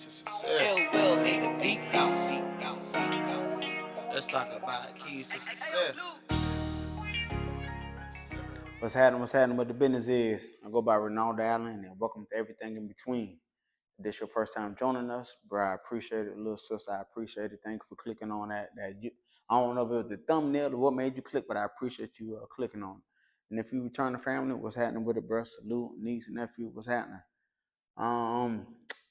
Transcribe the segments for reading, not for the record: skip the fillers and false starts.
to success. Will make the beat bounce. Let's talk about keys to success. What's happening, what the business is. I go by Ronaldo Allen, and welcome to Everything in Between. If this your first time joining us, bro, I appreciate it. Little sister, I appreciate it. Thank you for clicking on that. I don't know if it was the thumbnail or what made you click, but I appreciate you clicking on it. And if you return to family, what's happening with it, bro? Salute, niece, and nephew, what's happening?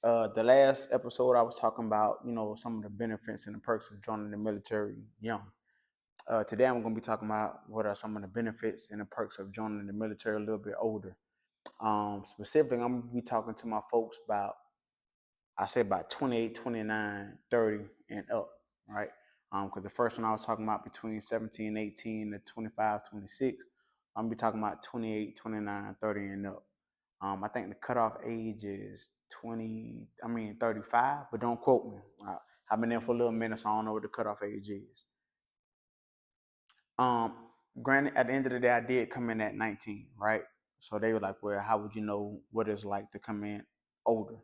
The last episode I was talking about, some of the benefits and the perks of joining the military young. Today I'm going to be talking about what are some of the benefits and the perks of joining the military a little bit older. Specifically, I'm going to be talking to my folks about, I say about 28, 29, 30 and up, right? Because the first one I was talking about between 17, 18 to 25, 26, I'm going to be talking about 28, 29, 30 and up. I think the cutoff age is 35, but don't quote me. I've been there for a little minute, so I don't know what the cutoff age is. Granted, at the end of the day, I did come in at 19, right? So they were like, well, how would you know what it's like to come in older?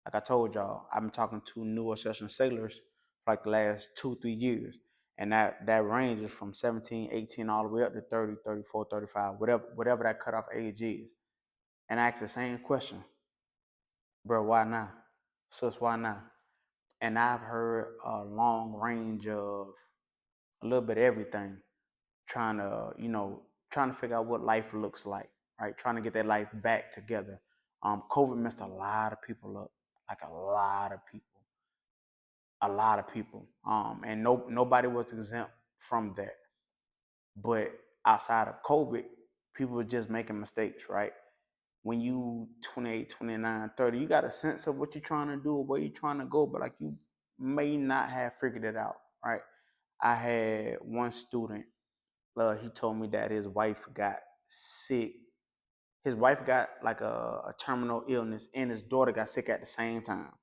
Like I told y'all, I've been talking to newer session sailors for like the last 2-3 years. And that ranges from 17, 18, all the way up to 30, 34, 35, whatever that cutoff age is. And I ask the same question, bro, why not? Sis, why not? And I've heard a long range of a little bit of everything, trying to figure out what life looks like, right? Trying to get their life back together. COVID messed a lot of people up, like a lot of people. And nobody was exempt from that. But outside of COVID, people were just making mistakes, right? When you 28, 29, 30, you got a sense of what you're trying to do or where you're trying to go, but like you may not have figured it out, right? I had one student, he told me that his wife got sick. His wife got like a terminal illness, and his daughter got sick at the same time.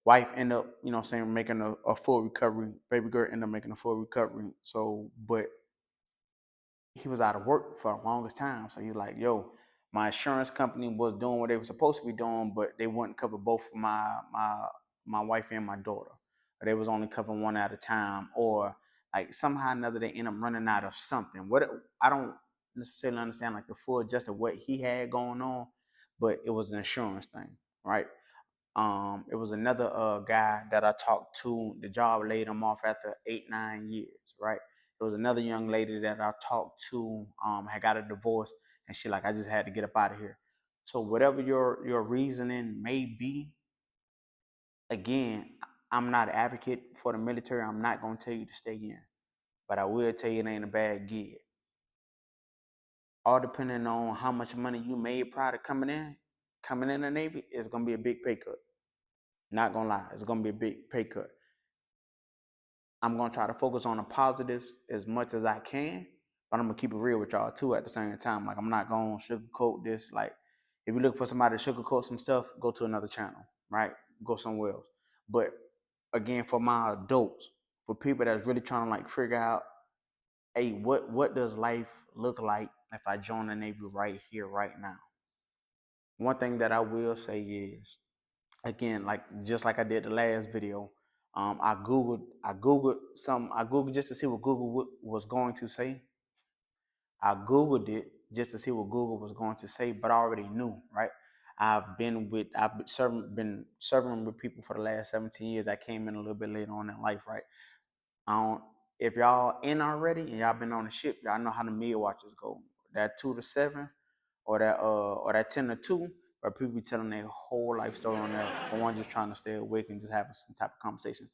Wife ended up, making a full recovery. Baby girl ended up making a full recovery. So, but he was out of work for the longest time. So he's like, yo, my insurance company was doing what they were supposed to be doing, but they wouldn't cover both my wife and my daughter. Or they was only covering one at a time, or like somehow or another they end up running out of something. I don't necessarily understand like the full gist of what he had going on, but it was an insurance thing, right? It was another guy that I talked to. The job laid him off after 8-9 years, right? There was another young lady that I talked to, had got a divorce, and she like, I just had to get up out of here. So whatever your reasoning may be, again, I'm not an advocate for the military. I'm not gonna tell you to stay in, but I will tell you it ain't a bad gig. All depending on how much money you made prior to coming in the Navy, it's gonna be a big pay cut. Not gonna lie, it's gonna be a big pay cut. I'm gonna try to focus on the positives as much as I can, but I'm gonna keep it real with y'all too at the same time. Like I'm not gonna sugarcoat this. Like if you look for somebody to sugarcoat some stuff, go to another channel, right? Go somewhere else. But again, for my adults, for people that's really trying to like figure out, hey, what does life look like if I join the Navy right here, right now? One thing that I will say is, again, like just like I did the last video, I googled just to see what Google was going to say. I googled it just to see what Google was going to say, but I already knew, right? I've been serving with people for the last 17 years. I came in a little bit later on in life, right? If y'all in already and y'all been on the ship, y'all know how the meal watches go. That 2 to 7 or that 10 to 2, where people be telling their whole life story on there, for one, just trying to stay awake and just having some type of conversation.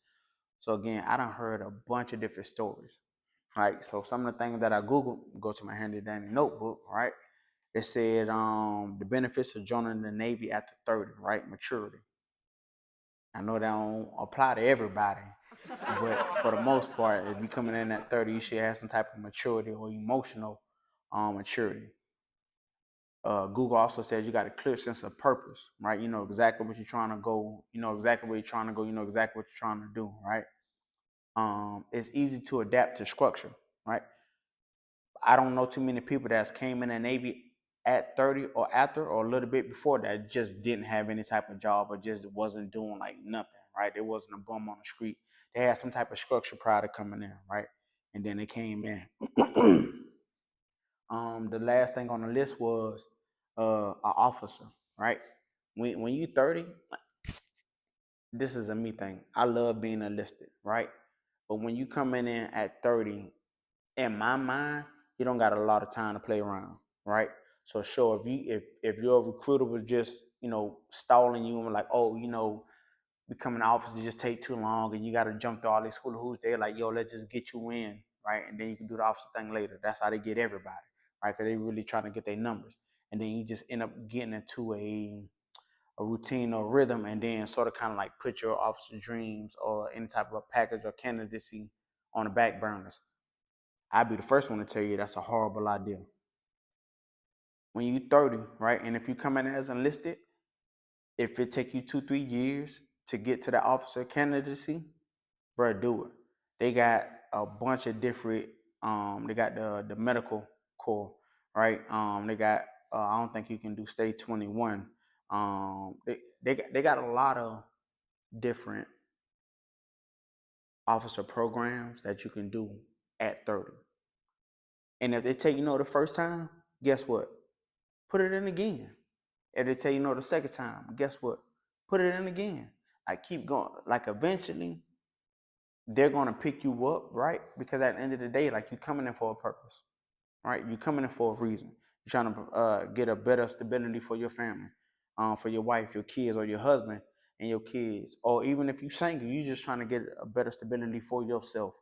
So again, I done heard a bunch of different stories. Right. So some of the things that I Googled, go to my handy dandy notebook, right? It said the benefits of joining the Navy after 30, right? Maturity. I know that don't apply to everybody, but for the most part, if you're coming in at 30, you should have some type of maturity or emotional maturity. Google also says you got a clear sense of purpose, right? You know exactly what you're trying to go. You know exactly where you're trying to go. You know exactly what you're trying to do, right? It's easy to adapt to structure, right? I don't know too many people that's came in the Navy at 30 or after or a little bit before that just didn't have any type of job or just wasn't doing like nothing, right? There wasn't a bum on the street. They had some type of structure prior to coming in, right? And then they came in. The last thing on the list was an officer, right? When you 30, this is a me thing. I love being enlisted, right? But when you coming in at 30, in my mind, you don't got a lot of time to play around, right? So sure, if your recruiter was just, stalling you and like, oh, becoming an officer just take too long and you gotta jump through all these hula hoops, they're like, yo, let's just get you in, right? And then you can do the officer thing later. That's how they get everybody, right? Because they really trying to get their numbers. And then you just end up getting into a routine or rhythm and then sort of kind of like put your officer dreams or any type of a package or candidacy on the back burners. I'd be the first one to tell you that's a horrible idea. When you 30, right, and if you come in as enlisted, if it take you 2-3 years to get to the officer candidacy, bro, do it. They got a bunch of different. They got the medical corps, right? They got. I don't think you can do state 21. They got a lot of different officer programs that you can do at 30. And if they take you the first time, guess what? Put it in again. If they tell you the second time, guess what? Put it in again. Like keep going. Like eventually, they're gonna pick you up, right? Because at the end of the day, like you coming in for a purpose, right? You coming in for a reason. You're trying to get a better stability for your family, for your wife, your kids, or your husband and your kids, or even if you single, you just trying to get a better stability for yourself.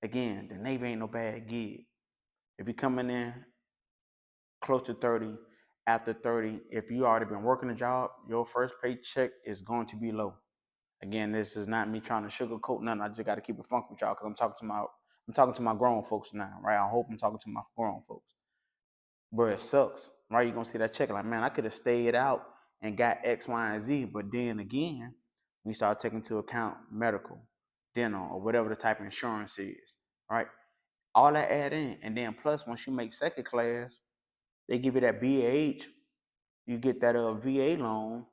Again, the Navy ain't no bad gig. If you're coming in close to 30, after 30, if you already been working a job, your first paycheck is going to be low. Again, this is not me trying to sugarcoat nothing. I just got to keep it funky with y'all because I'm talking to my grown folks now, right? I hope I'm talking to my grown folks. Bro, it sucks, right? You're gonna see that check like, man, I could have stayed out and got X, Y, and Z. But then again, we start taking into account medical, dental, or whatever the type of insurance is, right? All that add in, and then plus once you make second class, they give you that BAH, you get that VA loan,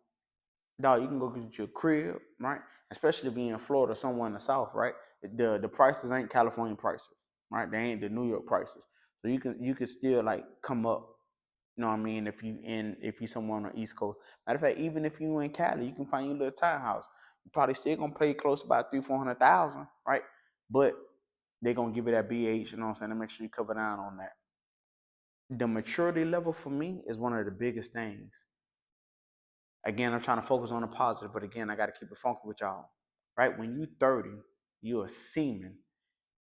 dog, you can go get your crib, right? Especially being in Florida, somewhere in the South, right? The prices ain't California prices, right? They ain't the New York prices. So you can still like come up, you know what I mean? If you somewhere on the East Coast. Matter of fact, even if you in Cali, you can find your little townhouse. You probably still gonna pay close about 300,000-400,000, right? But they're gonna give you that BH, you know what I'm saying, to make sure you cover down on that. The maturity level for me is one of the biggest things. Again, I'm trying to focus on the positive, but again, I got to keep it funky with y'all. Right? When you 30, you're a seaman,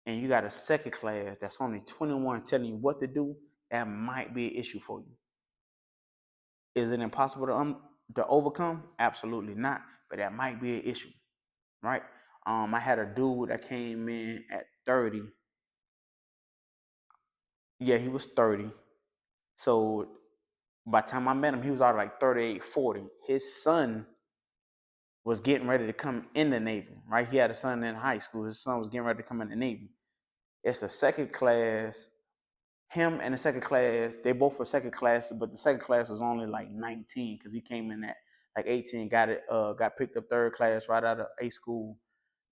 and you got a second class that's only 21 telling you what to do, that might be an issue for you. Is it impossible to overcome? Absolutely not, but that might be an issue, right? I had a dude that came in at 30. Yeah, he was 30. So by the time I met him, he was already like 38, 40. His son was getting ready to come in the Navy, right? He had a son in high school. His son was getting ready to come in the Navy. It's the second class. Him and the second class, they both were second class, but the second class was only like 19 because he came in at like 18, got picked up third class right out of A school,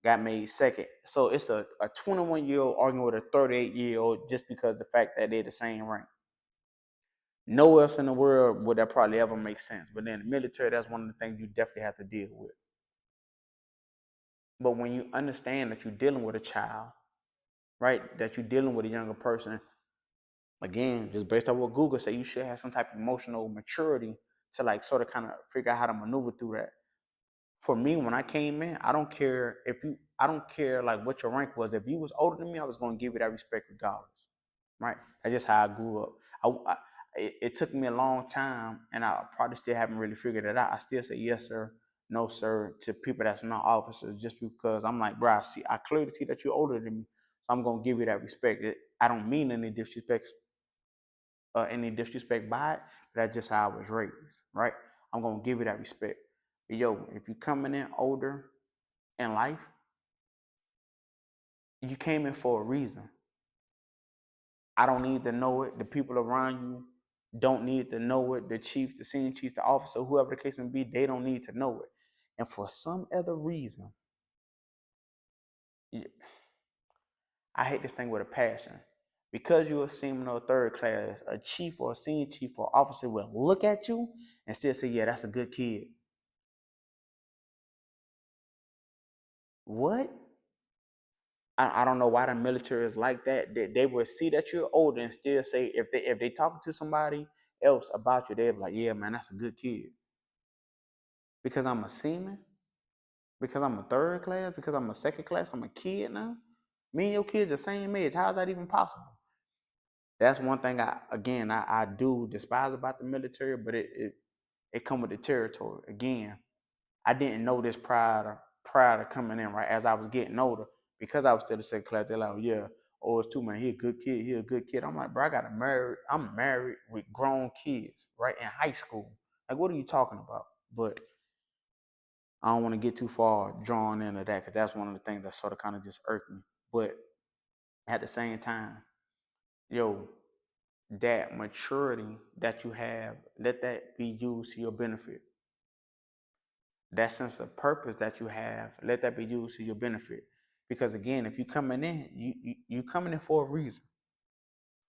got made second. So it's a 21-year-old arguing with a 38-year-old just because the fact that they're the same rank. Nowhere else in the world would that probably ever make sense. But in the military, that's one of the things you definitely have to deal with. But when you understand that you're dealing with a child, right, that you're dealing with a younger person, again, just based on what Google say, you should have some type of emotional maturity to like sort of kind of figure out how to maneuver through that. For me, when I came in, I don't care like what your rank was. If you was older than me, I was going to give you that respect regardless, right? That's just how I grew up. It took me a long time, and I probably still haven't really figured it out. I still say yes, sir, no, sir, to people that's not officers, just because I'm like, bro, I clearly see that you're older than me, so I'm gonna give you that respect. I don't mean any disrespect by it, but that's just how I was raised, right? I'm gonna give you that respect. But yo, if you're coming in older in life, you came in for a reason. I don't need to know it. The people around you don't need to know it. The chief, the senior chief, the officer, whoever the case may be, they don't need to know it. And for some other reason, I hate this thing with a passion. Because you're a seaman or a third class, a chief or a senior chief or officer will look at you and still say, yeah, that's a good kid. What? I don't know why the military is like that. They will see that you're older and still say, if they talking to somebody else about you, they'll be like, yeah, man, that's a good kid. Because I'm a seaman, because I'm a third class, because I'm a second class, I'm a kid now. Me and your kids the same age. How is that even possible? That's one thing I do despise about the military, but it come with the territory. Again, I didn't know this prior to coming in, right? As I was getting older, because I was still a second class, they're like, yeah, oh, it's too, man, he a good kid, he a good kid. I'm like, bro, I'm married with grown kids, right? In high school. Like, what are you talking about? But I don't want to get too far drawn into that because that's one of the things that sort of kind of just irked me. But at the same time, yo, that maturity that you have, let that be used to your benefit. That sense of purpose that you have, let that be used to your benefit. Because again, if you coming in, you coming in for a reason.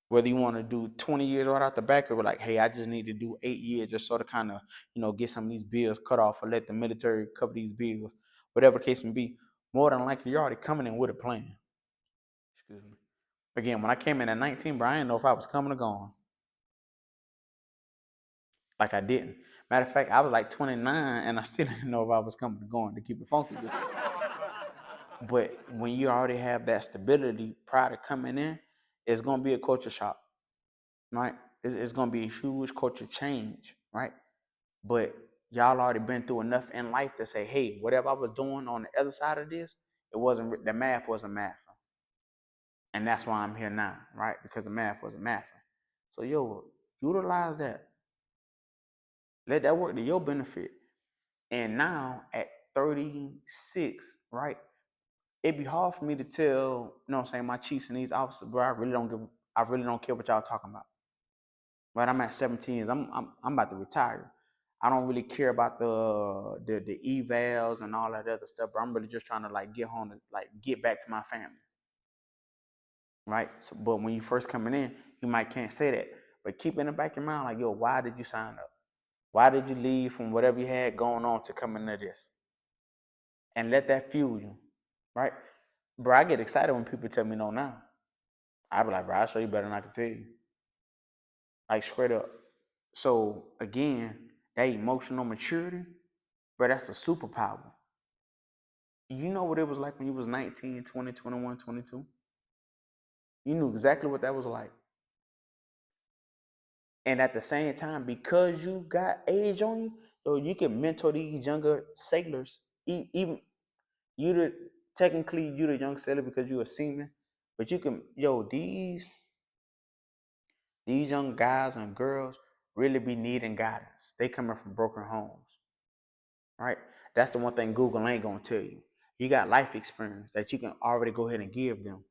Whether you want to do 20 years right out the back or like, hey, I just need to do 8 years just sort of kind of, get some of these bills cut off or let the military cover these bills, whatever the case may be, more than likely you're already coming in with a plan. Excuse me. Again, when I came in at 19, bro, I didn't know if I was coming or going. Like I didn't. Matter of fact, I was like 29 and I still didn't know if I was coming or going, to keep it funky with you. But when you already have that stability prior to coming in, it's gonna be a culture shock, right? It's gonna be a huge culture change, right? But y'all already been through enough in life to say, hey, whatever I was doing on the other side of this, it wasn't the math wasn't math, and that's why I'm here now, right? Because the math wasn't math. So yo, utilize that. Let that work to your benefit. And now at 36, right? It'd be hard for me to tell, you know what I'm saying, my chiefs and these officers, bro, I really don't care what y'all talking about. Right? I'm at 17 years. I'm about to retire. I don't really care about the evals and all that other stuff, but I'm really just trying to like get home and like get back to my family. Right? So, but when you first coming in, you might can't say that. But keep in the back of your mind, like, yo, why did you sign up? Why did you leave from whatever you had going on to come into this? And let that fuel you. Right? Bro, I get excited when people tell me no now. I be like, bro, I'll show you better than I can tell you. Like straight up. So again, that emotional maturity, bro, that's a superpower. You know what it was like when you was 19, 20, 21, 22? You knew exactly what that was like. And at the same time, because you got age on you, yo, you can mentor these younger sailors. Even you the technically you the young sailor because you a seaman, but you can, yo, these young guys and girls really be needing guidance. They coming from broken homes, right? That's the one thing Google ain't gonna tell you. You got life experience that you can already go ahead and give them.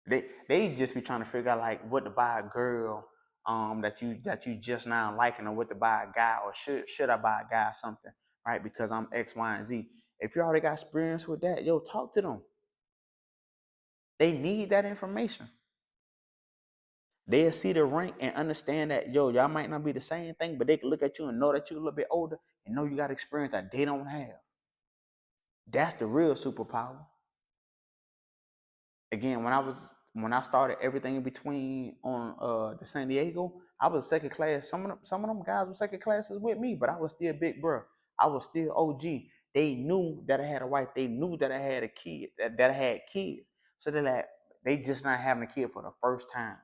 They just be trying to figure out like what to buy a girl that you just now liking, or what to buy a guy, or should I buy a guy something, right? Because I'm X, Y, and Z. If you already got experience with that, yo, talk to them. They need that information. They'll see the rank and understand that, yo, y'all might not be the same thing, but they can look at you and know that you're a little bit older and know you got experience that they don't have. That's the real superpower. Again, when I started everything in between on the San Diego, I was second class. Some of them guys were second classes with me, but I was still big bro. I was still OG. They knew that I had a wife. They knew that I had a kid, that I had kids. So they just not having a kid for the first time.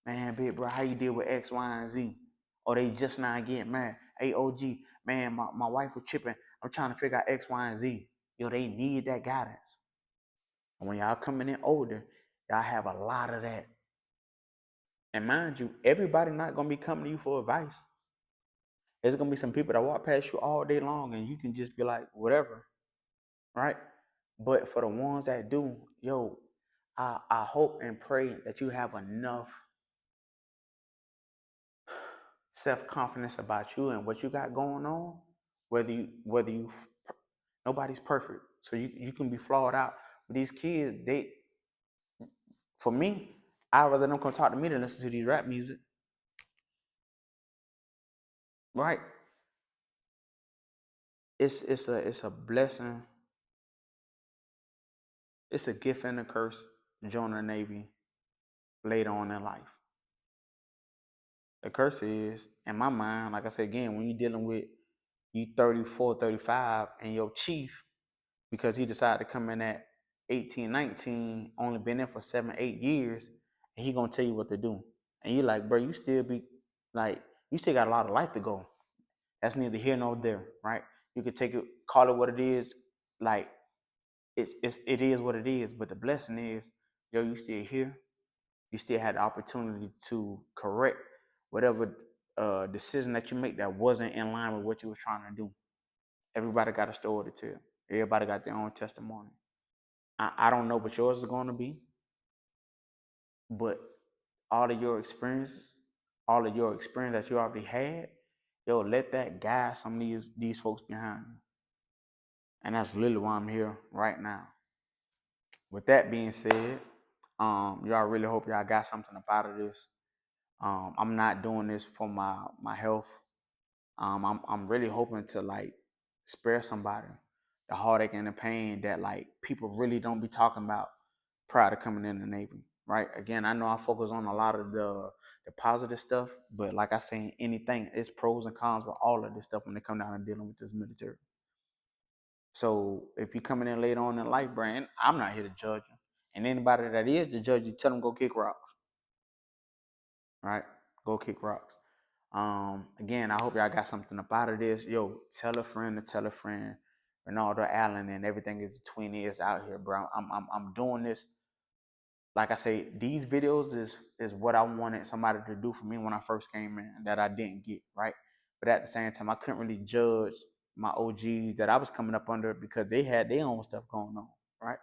Man, big bro, how you deal with X, Y, and Z? Or they just not getting married. Hey, OG, man, my wife was chipping. I'm trying to figure out X, Y, and Z. Yo, they need that guidance. And when y'all coming in older, y'all have a lot of that. And mind you, everybody not gonna be coming to you for advice. There's gonna be some people that walk past you all day long and you can just be like, whatever, right? But for the ones that do, yo, I hope and pray that you have enough self-confidence about you and what you got going on, whether you nobody's perfect. So you can be flawed out. But these kids, for me, I'd rather them come talk to me than listen to these rap music. Right? It's a blessing. It's a gift and a curse joining the Navy later on in life. The curse is, in my mind, like I said again, when you're dealing with you 34, 35, and your chief, because he decided to come in at 18, 19, only been in for 7, 8 years, and he gonna tell you what to do. And you're like, bro, you still you still got a lot of life to go. That's neither here nor there, right? You could take it, call it what it is, like it is what it is. But the blessing is, yo, you still here. You still had the opportunity to correct whatever decision that you make that wasn't in line with what you was trying to do. Everybody got a story to tell. Everybody got their own testimony. I don't know what yours is going to be, but all of your experiences, all of your experience that you already had, yo, let that guide some of these folks behind you. And that's literally why I'm here right now. With that being said, y'all really hope y'all got something up out of this. I'm not doing this for my health. I'm really hoping to like spare somebody the heartache and the pain that like people really don't be talking about prior to coming in the Navy. Right? Again, I know I focus on a lot of the positive stuff, but like I say, anything, it's pros and cons with all of this stuff when they come down and dealing with this military. So if you're coming in later on in life, Brand, I'm not here to judge you. And anybody that is to judge you, tell them go kick rocks. Right? Go kick rocks. Again, I hope y'all got something up out of this. Yo, tell a friend to tell a friend. Ronaldo Allen and everything in between is out here, bro. I'm doing this. Like I say, these videos is what I wanted somebody to do for me when I first came in that I didn't get, right? But at the same time, I couldn't really judge my OGs that I was coming up under because they had their own stuff going on, right?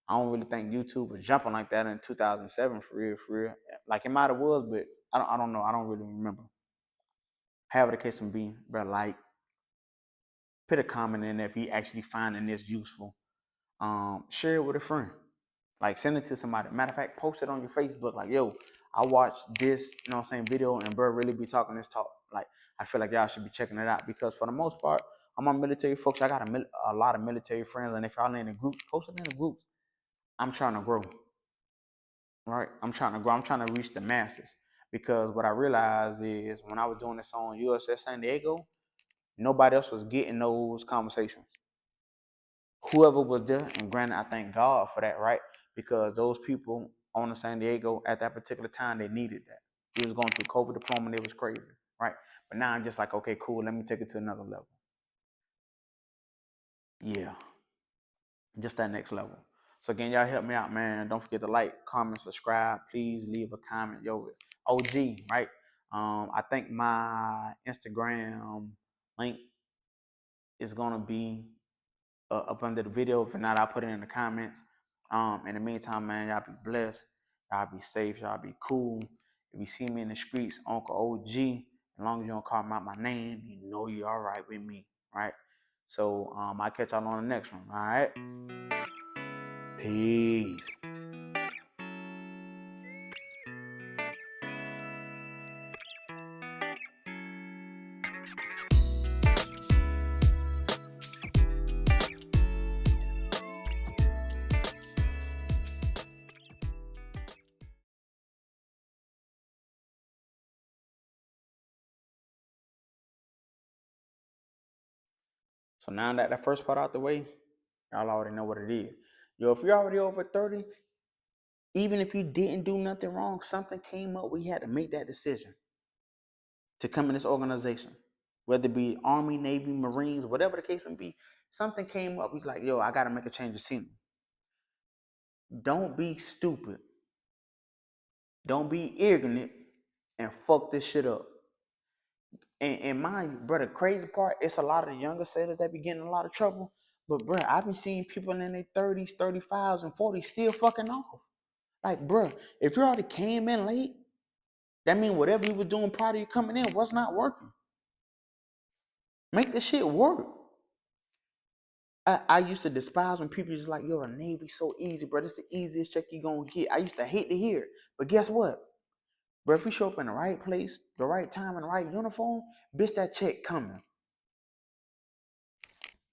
I don't really think YouTube was jumping like that in 2007 for real, for real. Like it might have was, but I don't know. I don't really remember. However the case may be, but like, put a comment in if you actually finding this useful. Share it with a friend. Like send it to somebody. Matter of fact, post it on your Facebook. Like, yo, I watched this, you know what I'm saying, video, and bro really be talking this talk. Like, I feel like y'all should be checking it out because for the most part, I'm on military folks. I got a lot of military friends, and if y'all in a group, post it in the groups. I'm trying to grow, right? I'm trying to grow. I'm trying to reach the masses because what I realized is when I was doing this on USS San Diego, nobody else was getting those conversations. Whoever was there, and granted, I thank God for that, right? Because those people on the San Diego at that particular time, they needed that. We was going through COVID deployment, it was crazy, right? But now I'm just like, okay, cool, let me take it to another level. Yeah, just that next level. So again, y'all help me out, man. Don't forget to like, comment, subscribe. Please leave a comment. Yo, OG, right? I think my Instagram link is gonna be up under the video. If not, I'll put it in the comments. In the meantime, man, y'all be blessed. Y'all be safe. Y'all be cool. If you see me in the streets, Uncle OG, as long as you don't call me out my name, you know you're all right with me, right? So I'll catch y'all on the next one, all right? Peace. So now that first part out the way, y'all already know what it is. Yo, if you're already over 30, even if you didn't do nothing wrong, something came up, we had to make that decision to come in this organization, whether it be Army, Navy, Marines, whatever the case may be. Something came up, we like, yo, I got to make a change of scenery. Don't be stupid. Don't be ignorant and fuck this shit up. And mind you, bro, the crazy part, it's a lot of the younger sailors that be getting in a lot of trouble. But, bro, I've been seeing people in their 30s, 35s, and 40s still fucking off. Like, bro, if you already came in late, That means whatever you were doing prior to you coming in was not working. Make the shit work. I used to despise when people just like, yo, the Navy so easy, bro. This the easiest check you gonna get. I used to hate to hear it. But guess what? Bro, if you show up in the right place, the right time, in the right uniform, bitch, that check coming.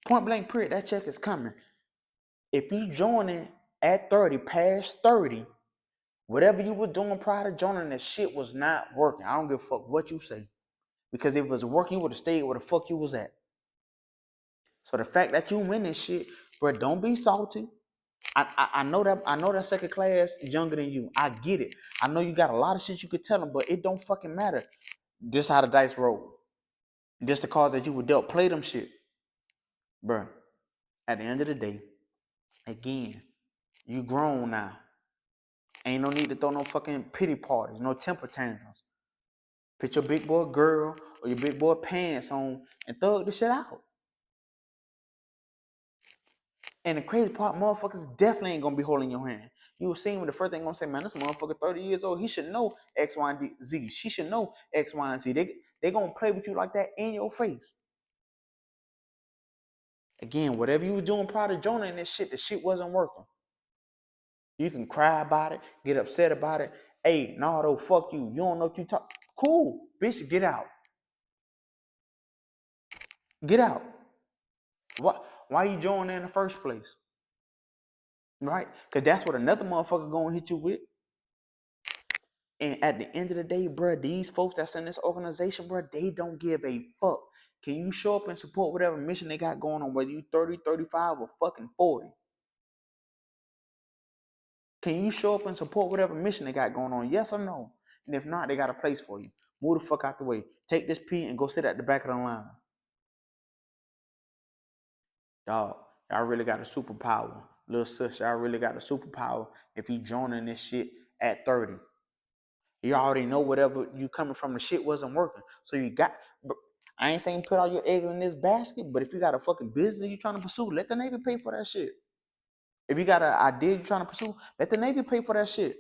Point blank period, that check is coming. If you joining at 30, past 30, whatever you were doing prior to joining, that shit was not working. I don't give a fuck what you say. Because if it was working, you would have stayed where the fuck you was at. So the fact that you win this shit, bro, don't be salty. I know that second class is younger than you. I get it. I know you got a lot of shit you could tell them, but it don't fucking matter. This how the dice roll. Just the cards that you were dealt. Play them shit. Bro, at the end of the day, again, you grown now. Ain't no need to throw no fucking pity parties, no temper tantrums. Put your big boy girl or your big boy pants on and thug the shit out. And the crazy part, motherfuckers definitely ain't gonna be holding your hand. You will see when the first thing gonna say, man, this motherfucker 30 years old. He should know X, Y, and Z. She should know X, Y, and Z. They gonna play with you like that in your face. Again, whatever you were doing prior to joining this shit, the shit wasn't working. You can cry about it, get upset about it. Hey, no, though, fuck you. You don't know what you talk. Cool, bitch, get out. Get out. Why you joining in the first place? Right? Because that's what another motherfucker gonna hit you with. And at the end of the day, bro, these folks that's in this organization, bro, they don't give a fuck. Can you show up and support whatever mission they got going on, whether you 30, 35, or fucking 40? Can you show up and support whatever mission they got going on? Yes or no? And if not, they got a place for you. Move the fuck out the way. Take this P and go sit at the back of the line. Dog, y'all really got a superpower. Little sis, y'all really got a superpower if you joining this shit at 30. You already know whatever you coming from, the shit wasn't working. So you got, I ain't saying put all your eggs in this basket, but if you got a fucking business you trying to pursue, let the Navy pay for that shit. If you got an idea you trying to pursue, let the Navy pay for that shit.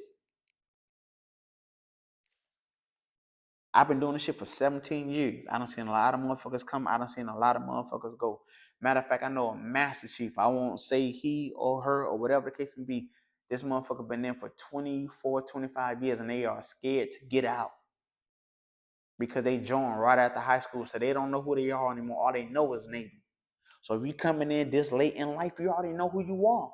I've been doing this shit for 17 years. I done seen a lot of motherfuckers come. I done seen a lot of motherfuckers go. Matter of fact, I know a master chief. I won't say he or her or whatever the case may be. This motherfucker been there for 24, 25 years and they are scared to get out. Because they joined right after high school, so they don't know who they are anymore. All they know is Navy. So if you coming in this late in life, you already know who you are.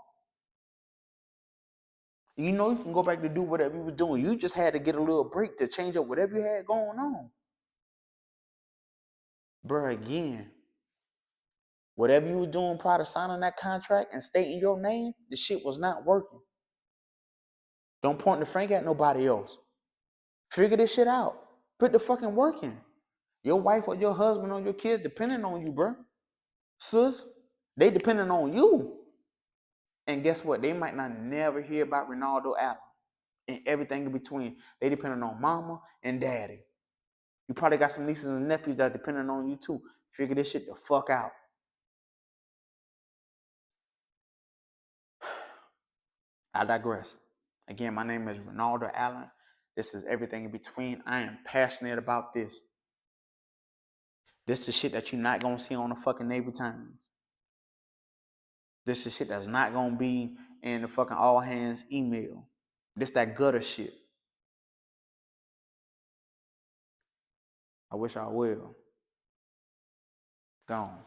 You know you can go back to do whatever you were doing. You just had to get a little break to change up whatever you had going on. Bro, again, whatever you were doing prior to signing that contract and stating your name, the shit was not working. Don't point the finger at nobody else. Figure this shit out. Put the fucking work in. Your wife or your husband or your kids depending on you, bro. Sis, they depending on you. And guess what? They might not never hear about Ronaldo Allen and everything in between. They depending on mama and daddy. You probably got some nieces and nephews that depending on you too. Figure this shit the fuck out. I digress. Again, my name is Ronaldo Allen. This is everything in between. I am passionate about this. This is shit that you're not gonna see on the fucking Navy Times. This is shit that's not gonna be in the fucking all hands email. This that gutter shit. I wish I will. Gone.